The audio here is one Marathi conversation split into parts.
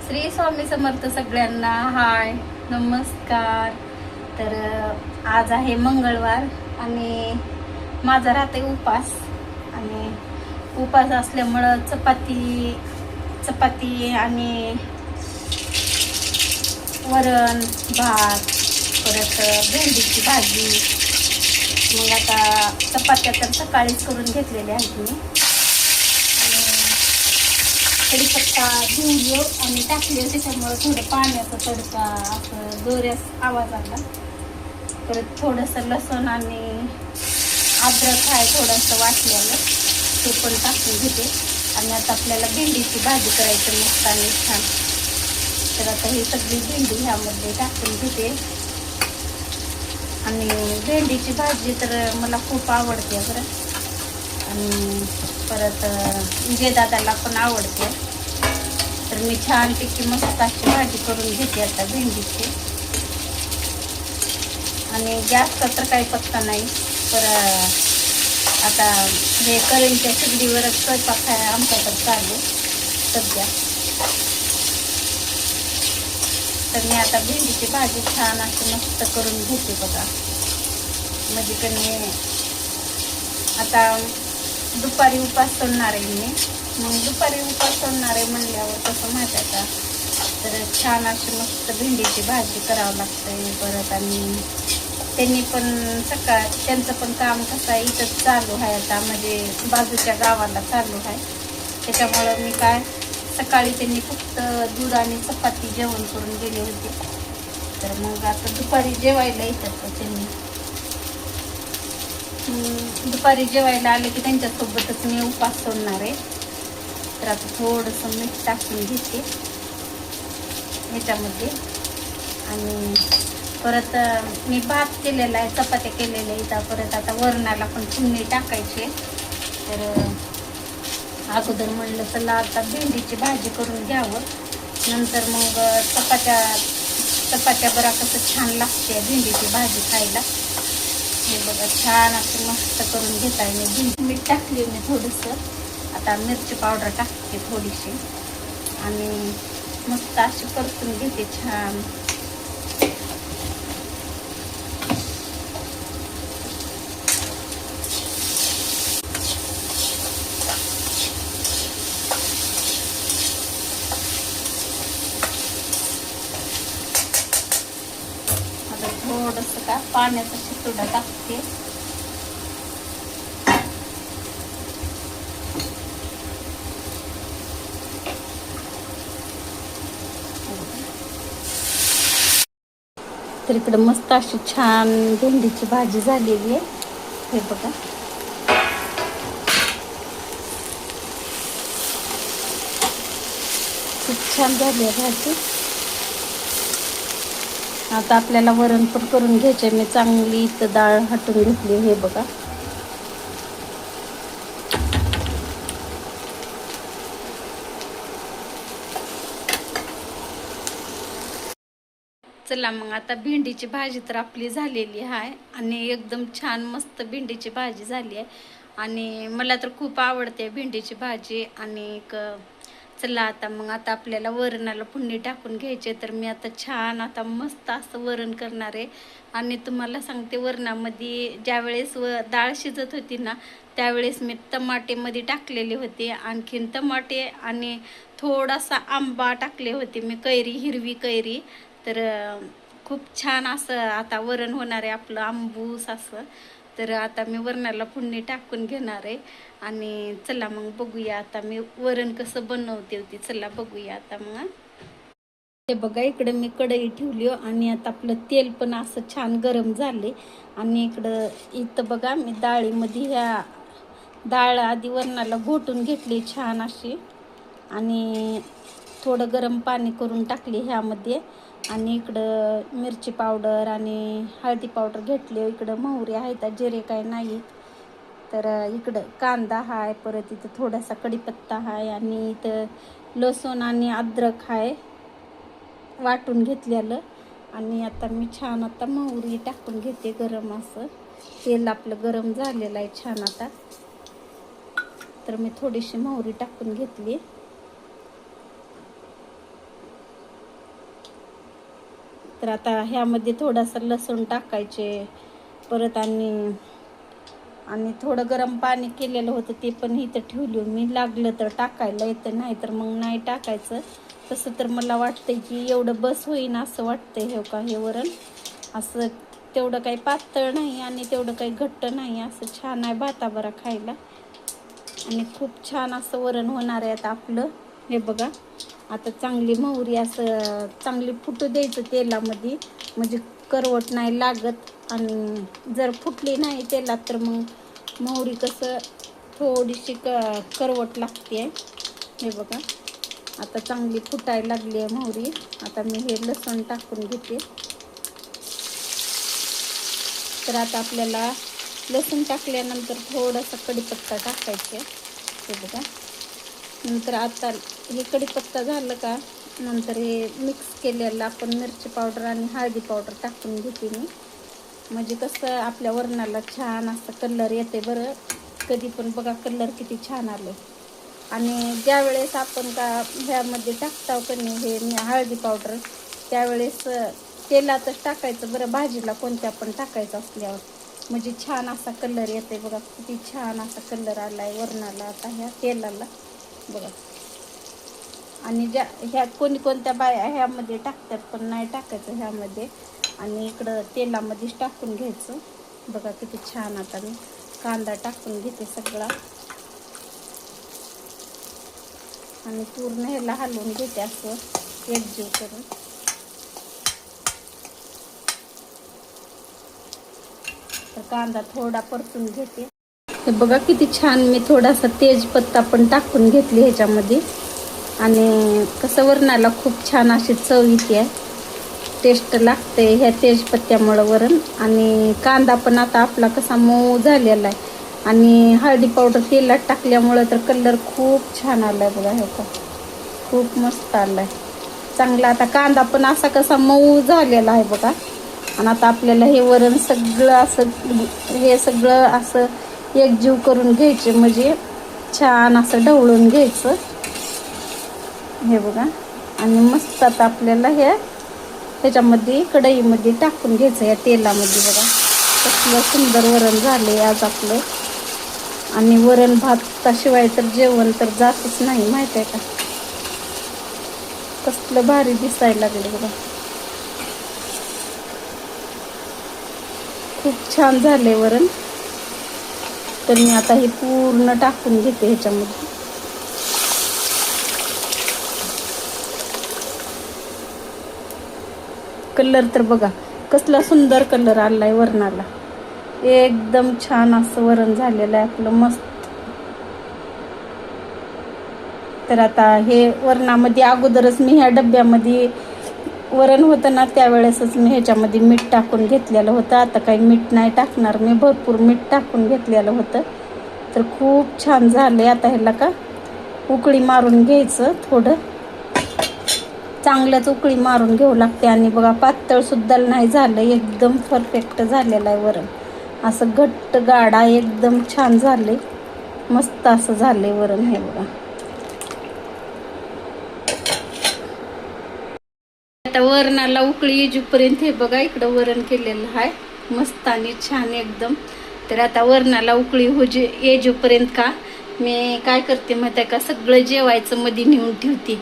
श्री स्वामी समर्थ सगळ्यांना. हाय, नमस्कार. तर आज आहे मंगळवार आणि माझा राहते उपास. आणि उपास असल्यामुळं चपाती आणि वरण भात, परत भेंडीची भाजी. मग आता चपात्या तर सकाळीच करून घेतलेल्या आहेत मी. कढीपत्ता घेऊन आणि टाकले, त्याच्यामुळे थोडं पाण्याचा तडका असं जोऱ्यास आवाज आला. परत थोडंसं लसूण आणि अद्रक आहे थोडंसं वाटलेलं, ते पण टाकून घेते. आणि आता आपल्याला भेंडीची भाजी करायची मस्त आणि छान. तर आता ही सगळी भेंडी ह्यामध्ये टाकून घेते. आणि भेंडीची भाजी तर मला खूप आवडते बरं. आणि परत दादाला पण आवडते. तर मी छानपैकी मस्त अशी भाजी करून घेते आता भेंडीची. आणि गॅसचा तर काही पत्ता नाही. तर आता हे करेंच्या शिगडीवरच स्वयंपाक आहे आमच्याकडे चालू सध्या. तर मी आता भेंडीची भाजी छान अशी मस्त करून घेते बघा. म्हणजे कधी आता दुपारी उपास सोडणार आहे मी. मग दुपारी उपास सोडणार आहे म्हणल्यावर कसं माहिती आहे का, तर छान अशी मस्त भेंडीची भाजी करावं लागते. परत आणि त्यांनी पण त्यांचं पण काम कसं आहे इथंच चालू आहे आता, म्हणजे बाजूच्या गावाला चालू आहे. त्याच्यामुळं मी काय सकाळी त्यांनी फक्त दूध आणि चपाती जेवण करून गेले होते. तर मग आता दुपारी जेवायला येतात त्यांनी. दुपारी जेवायला आले की त्यांच्यासोबतच मी उपास सोडणार आहे. तर आता थोडंसं मीठ टाकून घेते ह्याच्यामध्ये. आणि परत मी भात केलेला आहे, चपात्या केलेल्या आहेत. परत आता वरणाला पण फोडणी टाकायची. तर अगोदर म्हणलं चला आता भेंडीची भाजी करून घ्यावं, नंतर मग चपात्या बरा कसं छान लागते भेंडीची भाजी खायला. हे बघा छान असं मस्त करून घेताय मी. मीठ टाकली मी थोडंसं. आता मिरची पावडर टाकते थोडीशी आणि मस्त अशी परतून घेते छान. आता थोडंसं का पाण्याचा शितोडा टाकते. तर इकडं मस्त अशी छान भेंडीची भाजी झालेली आहे. हे बघा खूप छान झाली आहे भाजी. आता आपल्याला वरण पण करून घ्यायचे. मी चांगली इथं डाळ हटून घेतली. हे बघा चला मग आता भेंडीची भाजी तर आपली झालेली आहे. आणि एकदम छान मस्त भेंडीची भाजी झाली आहे. आणि मला तर खूप आवडते भेंडीची भाजी. आणि चला आता आपल्याला वरणाला फोडणी टाकून घ्यायचे. तर मी आता छान आता मस्त असं वरण करणार आहे. आणि तुम्हाला सांगते, वरणामध्ये ज्यावेळेस डाळ शिजत होती ना, त्यावेळेस मी टमाटेमध्ये टाकलेले होते. आणखीन टमाटे आणि थोडासा आंबा टाकले होते मी, हिरवी कैरी. तर खूप छान असं आता वरण होणार आहे आपलं आंबूस असं. तर आता मी वरणाला फोडणी टाकून घेणार आहे. आणि चला मग बघूया आता मी वरण कसं बनवते होती. चला बघूया आता मग. हे बघा इकडे मी कढई ठेवली आणि आता आपलं तेल पण असं छान गरम झाले. आणि इथं बघा मी डाळीमध्ये ह्या डाळ आधी वरणाला घोटून घेतली छान अशी. आणि थोडं गरम पाणी करून टाकली ह्यामध्ये. आणि इकडं मिरची पावडर आणि हळदी पावडर घेतली. इकडं मोहरी आहेत, जिरे काय नाही. तर इकडं कांदा आहे, परत इथं थोडासा कढीपत्ता आहे. आणि इथं लसूण आणि अद्रक आहे वाटून घेतलेलं. आणि आता मी छान आता मोहरी टाकून घेते. गरम असं तेल आपलं गरम झालेलं आहे छान आता. तर मी थोडीशी मोहरी टाकून घेतली. तर आता ह्यामध्ये थोडासा लसूण टाकायचे परत आणि थोडं गरम पाणी केलेलं होतं ते पण इथं ठेवलं मी, लागलं तर टाकायला येतं, नाही तर मग नाही टाकायचं. तसं तर मला वाटतंय की एवढं बस होईन असं वाटतंय. हे का हे वरण असं तेवढं काही पातळ नाही आणि तेवढं काही घट्ट नाही, असं छान आहे भाताबरा खायला. आणि खूप छान असं वरण होणार आहे आता आपलं. हे बघा आता चांगली मोहरी असं चांगली फुटू द्यायचं तेलामध्ये, म्हणजे करवट नाही लागत. आणि जर फुटली नाही तेलात तर मग मोहरी कसं थोडीशी करवट लागते. हे बघा आता चांगली फुटायला लागली आहे मोहरी. आता मी हे लसूण टाकून घेते. तर आता आपल्याला लसूण टाकल्यानंतर थोडासा कढीपत्ता टाकायचे. हे बघा नंतर आता हे कढीपत्ता झालं का नंतर हे मिक्स केलेलं आपण मिरची पावडर आणि हळदी पावडर टाकून घेते मी, म्हणजे कसं आपल्या वरणाला छान असं कलर येते. बरं कधी पण बघा कलर किती छान आले. आणि ज्या वेळेस आपण का ह्यामध्ये टाकताव का नाही हे हळदी पावडर, त्यावेळेस तेलातच टाकायचं बरं, भाजीला कोणत्या पण टाकायचं असल्यावर, म्हणजे छान असा कलर येते. बघा किती छान असा कलर आलाय वरणाला आता ह्या तेलाला बघा. आणि ज्या ह्या कोणत्या बाया ह्यामध्ये टाकतात पण नाही टाकायचं ह्यामध्ये, आणि इकडं तेलामध्येच टाकून घ्यायचं. बघा किती छान. आता मी कांदा टाकून घेते सगळा आणि पूर्ण ह्याला हलवून घेते असं एकजीव करून. तर कांदा थोडा परतून घेते. हे बघा किती छान मी थोडासा तेजपत्ता पण टाकून घेतली ह्याच्यामध्ये, आणि कसं वरणाला खूप छान अशी चव येते, टेस्ट लागते ह्या तेजपत्त्यामुळं वरण. आणि कांदा पण आता आपला कसा मऊ झालेला आहे आणि हळदी पावडर तेलात टाकल्यामुळं तर कलर खूप छान आलाय बघा. हे का खूप मस्त आलाय चांगला. आता कांदा पण असा कसा मऊ झालेला आहे बघा. आणि आता आपल्याला हे वरण सगळं असं हे सगळं असं एकजीव करून घ्यायचे, म्हणजे छान असं ढवळून घ्यायचं. हे बघा आणि मस्त आता आपल्याला ह्याच्यामध्ये कढईमध्ये टाकून घ्यायचं या तेलामध्ये. बघा कसलं सुंदर वरण झाले आज आपलं. आणि वरण भाताशिवाय तर जेवण तर जातच नाही माहिती आहे का. कसलं भारी दिसायला लागले बघा, खूप छान झाले वरण. तर मी आता हे पूर्ण टाकून घेते ह्याच्यामध्ये. कलर तर बघा कसला सुंदर कलर आलाय वरणाला, एकदम छान असं वरण झालेलं आहे आपलं मस्त. तर आता हे वरणामध्ये अगोदरच मी ह्या डब्यामध्ये वरण होतं ना त्यावेळेसच मी ह्याच्यामध्ये मीठ टाकून घेतलेलं होतं. आता काही मीठ नाही टाकणार मी, भरपूर मीठ टाकून घेतलेलं होतं. तर खूप छान झाले. आता ह्याला का उकळी मारून घ्यायचं, थोडं चांगलंच उकळी मारून घेऊ लागते. आणि बघा पातळ सुद्धा नाही झालं, एकदम परफेक्ट झालेलं आहे वरण, असं घट्ट गाढा एकदम छान झाले, मस्त असं झाले वरण. हे बघा आता वरणाला उकळी येईपर्यंत हे बघा इकडं वरण केलेलं आहे मस्त आणि छान एकदम. तर आता वरणाला उकळी येईपर्यंत का मी काय करते माहिती आहे का, सगळं जेवायचं मध्ये नेऊन ठेवते,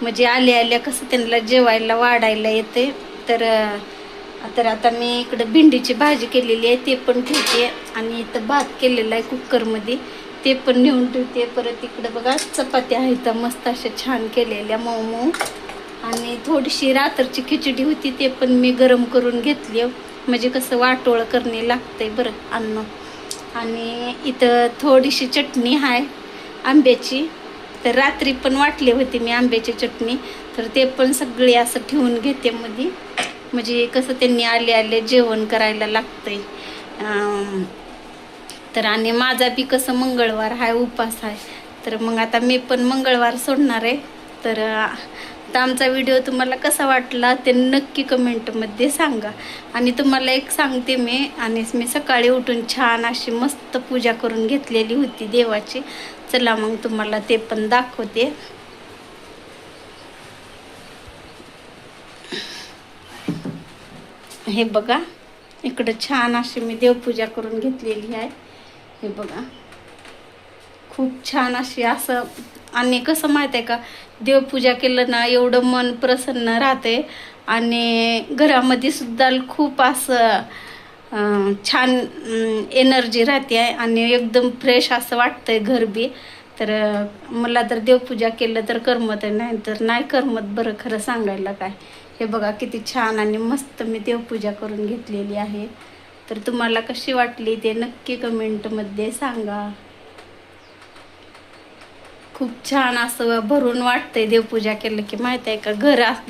म्हणजे आल्या आल्या कसं त्यांना जेवायला वाढायला येते. तर आता मी इकडं भेंडीची भाजी केलेली आहे ते पण ठेवते, आणि इथं भात केलेला आहे कुकरमध्ये ते पण नेऊन ठेवते. परत इकडं बघा चपात्या आहेत मस्त अशा छान केलेल्या मऊ मऊ, आणि थोडीशी रात्रची खिचडी होती ते पण मी गरम करून घेतली, म्हणजे कसं वाटोळं करणे लागतंय बरं अन्न. आणि इथं थोडीशी चटणी आहे आंब्याची, तर रात्री पण वाटले होते मी आंब्याची चटणी, तर ते पण सगळे असं ठेवून घेते मध्ये, म्हणजे कसं त्यांनी आले आले जेवण करायला लागतंय. तर आणि माझा बी कसं मंगळवार हाय उपास आहे, तर मग आता मी पण मंगळवार सोडणार आहे. तर आता आमचा व्हिडिओ तुम्हाला कसा वाटला ते नक्की कमेंटमध्ये सांगा. आणि तुम्हाला एक सांगते मी सकाळी उठून छान अशी मस्त पूजा करून घेतलेली होती देवाची. चला मग तुम्हाला ते पण दाखवते. हे बघा, इकडं छान अशी मी देवपूजा करून घेतलेली आहे. हे बघा, खूप छान अशी असं. आणि कसं माहित आहे का, देवपूजा केलं ना एवढं मन प्रसन्न राहते आणि घरामध्ये सुद्धा खूप असं छान एनर्जी राहते आहे आणि एकदम फ्रेश असं वाटतंय घर बी. तर मला तर देवपूजा केलं तर करमत आहे, नाही तर नाही करमत बरं खरं सांगायला काय. हे बघा किती छान आणि मस्त मी देवपूजा करून घेतलेली आहे. तर तुम्हाला कशी वाटली ते नक्की कमेंटमध्ये सांगा. खूप छान असं भरून वाटतंय देवपूजा केलं की, माहीत आहे का,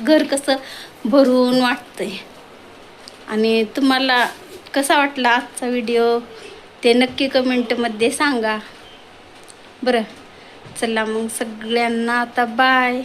घर कसं भरून वाटतंय. आणि तुम्हाला कसा वाटला आजचा व्हिडिओ ते नक्की कमेंटमध्ये सांगा बरं. चला मग सगळ्यांना आता बाय.